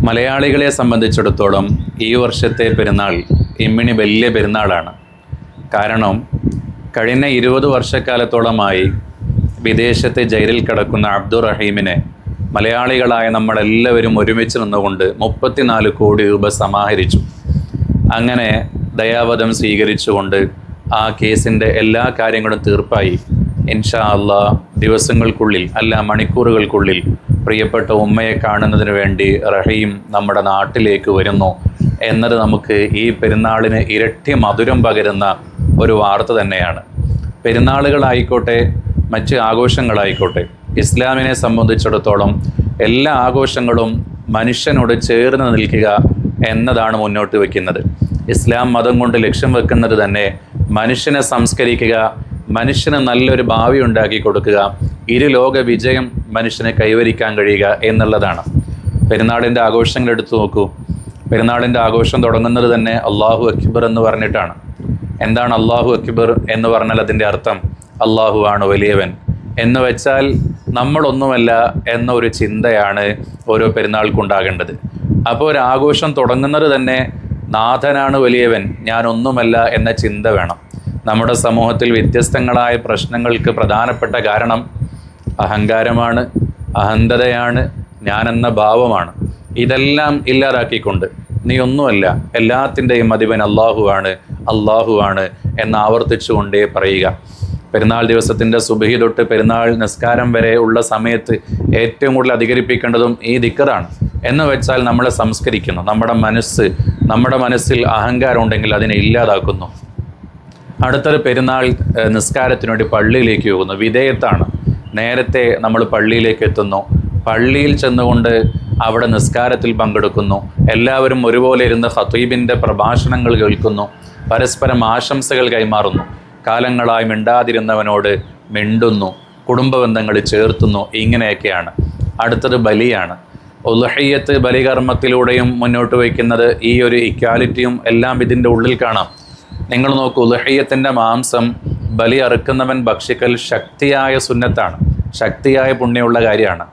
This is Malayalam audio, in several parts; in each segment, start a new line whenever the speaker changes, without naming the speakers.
മലയാളികളെ സംബന്ധിച്ചിടത്തോളം ഈ വർഷത്തെ പെരുന്നാൾ ഇമ്മിണി വലിയ പെരുന്നാളാണ്. കാരണം കഴിഞ്ഞ 20 വർഷക്കാലത്തോളമായി വിദേശത്തെ ജയിലിൽ കിടക്കുന്ന അബ്ദുറഹീമിനെ മലയാളികളായ നമ്മളെല്ലാവരും ഒരുമിച്ച് നിന്നുകൊണ്ട് 34 കോടി രൂപ സമാഹരിച്ചു. അങ്ങനെ ദയാവധം സ്വീകരിച്ചുകൊണ്ട് ആ കേസിൻ്റെ എല്ലാ കാര്യങ്ങളും തീർപ്പായി. ഇൻഷാ അല്ലാഹ് ദിവസങ്ങൾക്കുള്ളിൽ അല്ല മണിക്കൂറുകൾക്കുള്ളിൽ പ്രിയപ്പെട്ട ഉമ്മയെ കാണുന്നതിന് വേണ്ടി റഹീം നമ്മുടെ നാട്ടിലേക്ക് വരുന്നു എന്നത് നമുക്ക് ഈ പെരുന്നാളിന് ഇരട്ടി മധുരം പകരുന്ന ഒരു വാർത്ത തന്നെയാണ്. പെരുന്നാളുകളായിക്കോട്ടെ മറ്റ് ആഘോഷങ്ങളായിക്കോട്ടെ, ഇസ്ലാമിനെ സംബന്ധിച്ചിടത്തോളം എല്ലാ ആഘോഷങ്ങളും മനുഷ്യനോട് ചേർന്ന് നിൽക്കുക എന്നതാണ് മുന്നോട്ട് വയ്ക്കുന്നത്. ഇസ്ലാം മതം കൊണ്ട് ലക്ഷ്യം വെക്കുന്നത് തന്നെ മനുഷ്യനെ സംസ്കരിക്കുക, മനുഷ്യന് നല്ലൊരു ഭാവി ഉണ്ടാക്കി കൊടുക്കുക, ഇരുലോക വിജയം മനുഷ്യനെ കൈവരിക്കാൻ കഴിയുക എന്നുള്ളതാണ്. പെരുന്നാളിൻ്റെ ആഘോഷങ്ങൾ എടുത്തു നോക്കൂ. പെരുന്നാളിൻ്റെ ആഘോഷം തുടങ്ങുന്നത് തന്നെ അള്ളാഹു അക്ബർ എന്ന് പറഞ്ഞിട്ടാണ്. എന്താണ് അള്ളാഹു അക്ബർ എന്ന് പറഞ്ഞാൽ അതിൻ്റെ അർത്ഥം അള്ളാഹു ആണ് വലിയവൻ എന്ന് വെച്ചാൽ നമ്മളൊന്നുമല്ല എന്ന ഒരു ചിന്തയാണ് ഓരോ പെരുന്നാൾക്കുണ്ടാകേണ്ടത്. അപ്പോൾ ഒരു ആഘോഷം തുടങ്ങുന്നത് തന്നെ നാഥനാണ് വലിയവൻ, ഞാനൊന്നുമല്ല എന്ന ചിന്ത വേണം. നമ്മുടെ സമൂഹത്തിൽ വ്യത്യസ്തങ്ങളായ പ്രശ്നങ്ങൾക്ക് പ്രധാനപ്പെട്ട കാരണം അഹങ്കാരമാണ്, അഹന്തതയാണ്, ഞാനെന്ന ഭാവമാണ്. ഇതെല്ലാം ഇല്ലാതാക്കിക്കൊണ്ട് നീ ഒന്നുമല്ല, എല്ലാത്തിൻ്റെയും അധിപൻ അള്ളാഹുവാണ് എന്ന് ആവർത്തിച്ചുകൊണ്ടേ പറയുക. പെരുന്നാൾ ദിവസത്തിൻ്റെ സുബഹി തൊട്ട് പെരുന്നാൾ നിസ്കാരം വരെ ഉള്ള സമയത്ത് ഏറ്റവും കൂടുതൽ അധികരിപ്പിക്കേണ്ടതും ഈ ദിക്റാണ്. എന്ന് വെച്ചാൽ നമ്മളെ സംസ്കരിക്കുന്നു. നമ്മുടെ മനസ്സിൽ അഹങ്കാരം ഉണ്ടെങ്കിൽ അതിനെ ഇല്ലാതാക്കുന്നു. അടുത്തൊരു പെരുന്നാൾ നിസ്കാരത്തിനു വേണ്ടി പള്ളിയിലേക്ക് പോകുന്നു. വിധേയത്താണ്. നേരത്തെ നമ്മൾ പള്ളിയിലേക്ക് എത്തുന്നു, പള്ളിയിൽ ചെന്നുകൊണ്ട് അവിടെ നിസ്കാരത്തിൽ പങ്കെടുക്കുന്നു. എല്ലാവരും ഒരുപോലെ ഇരുന്ന് ഖതീബിൻ്റെ പ്രഭാഷണങ്ങൾ കേൾക്കുന്നു, പരസ്പരം ആശംസകൾ കൈമാറുന്നു, കാലങ്ങളായി മിണ്ടാതിരുന്നവനോട് മിണ്ടുന്നു, കുടുംബബന്ധങ്ങൾ ചേർത്തുന്നു. ഇങ്ങനെയൊക്കെയാണ്. അടുത്തത് ബലിയാണ്. ഉളുഹിയ്യത്ത് ബലികർമ്മത്തിലൂടെയും മുന്നോട്ട് വയ്ക്കുന്നത് ഈ ഒരു ഇക്വാലിറ്റിയും എല്ലാം ഇതിൻ്റെ ഉള്ളിൽ കാണാം. നിങ്ങൾ നോക്കൂ, ഉളുഹിയ്യത്തിൻ്റെ മാംസം ബലി അറുക്കുന്നവൻ ഭക്ഷിക്കൽ ശക്തിയായ സുന്നത്താണ്, ശക്തിയായ പുണ്യമുള്ള കാര്യമാണ്.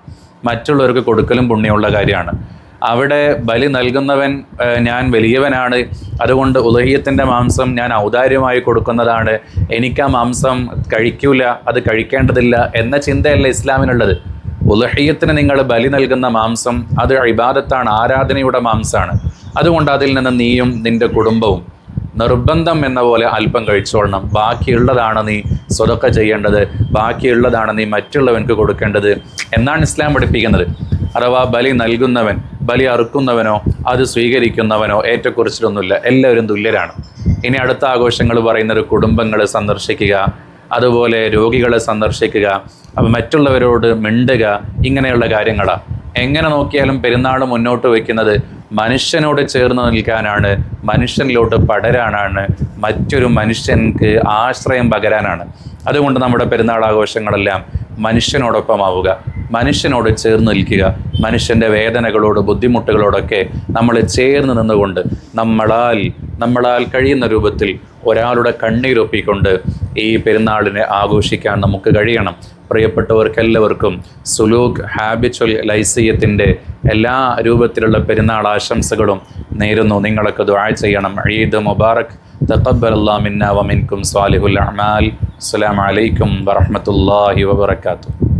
മറ്റുള്ളവർക്ക് കൊടുക്കലും പുണ്യമുള്ള കാര്യമാണ്. അവിടെ ബലി നൽകുന്നവൻ ഞാൻ വലിയവനാണ്, അതുകൊണ്ട് ഉളുഹിയ്യത്തിൻ്റെ മാംസം ഞാൻ ഔദാര്യമായി കൊടുക്കുന്നതാണ്, എനിക്ക് ആ മാംസം കഴിക്കൂല, അത് കഴിക്കേണ്ടതില്ല എന്ന ചിന്തയല്ല ഇസ്ലാമിനുള്ളത്. ഉളുഹിയ്യത്തിന് നിങ്ങൾ ബലി നൽകുന്ന മാംസം അത് ഇബാദത്താണ്, ആരാധനയുടെ മാംസമാണ്. അതുകൊണ്ട് അതിൽ നിന്ന് നീയും നിൻ്റെ കുടുംബവും നിർബന്ധം എന്ന പോലെ അല്പം കഴിച്ചോളണം. ബാക്കിയുള്ളതാണ് നീ സ്വതക്ക ചെയ്യേണ്ടത്, ബാക്കിയുള്ളതാണ് നീ മറ്റുള്ളവർക്ക് കൊടുക്കേണ്ടത് എന്നാണ് ഇസ്ലാം പഠിപ്പിക്കുന്നത്. അഥവാ ബലി നൽകുന്നവൻ, ബലി അറുക്കുന്നവനോ അത് സ്വീകരിക്കുന്നവനോ ഏറ്റക്കുറിച്ചിലൊന്നുമില്ല, എല്ലാവരും തുല്യരാണ്. ഇനി അടുത്ത ആഘോഷങ്ങൾ പറയുന്നത് കുടുംബങ്ങളെ സന്ദർശിക്കുക, അതുപോലെ രോഗികളെ സന്ദർശിക്കുക, അപ്പം മറ്റുള്ളവരോട് മിണ്ടുക, ഇങ്ങനെയുള്ള കാര്യങ്ങളാണ്. എങ്ങനെ നോക്കിയാലും പെരുന്നാൾ മുന്നോട്ട് വയ്ക്കുന്നത് മനുഷ്യനോട് ചേർന്ന് നിൽക്കാനാണ്, മനുഷ്യനിലോട്ട് പടരാനാണ്, മറ്റൊരു മനുഷ്യൻക്ക് ആശ്രയം പകരാനാണ്. അതുകൊണ്ട് നമ്മുടെ പെരുന്നാൾ ആഘോഷങ്ങളെല്ലാം മനുഷ്യനോടൊപ്പമാവുക, മനുഷ്യനോട് ചേർന്ന് നിൽക്കുക, മനുഷ്യൻ്റെ വേദനകളോട് ബുദ്ധിമുട്ടുകളോടൊക്കെ നമ്മൾ ചേർന്ന് നിന്നുകൊണ്ട് നമ്മളാൽ കഴിയുന്ന രൂപത്തിൽ ഒരാളുടെ കണ്ണീരൊപ്പിക്കൊണ്ട് ഈ പെരുന്നാളിനെ ആഘോഷിക്കാൻ നമുക്ക് കഴിയണം. പ്രിയപ്പെട്ടവർക്കെല്ലാവർക്കും സുലൂക്ക് ഹാബിച്വൽ ലൈസിയത്തിൻ്റെ എല്ലാ രൂപത്തിലുള്ള പെരുന്നാൾ ആശംസകളും നേരുന്നു. നിങ്ങളൊക്കെ ദുആ ചെയ്യണം. ഈദ് മുബാറക്. തഖബ്ബലല്ലാഹു മിന്നാ വമിൻകും സ്വാലിഹുൽ അഅമാൽ. അസ്സലാമു അലൈക്കും വറഹ്മത്തുള്ളാഹി വബറകാതുഹു.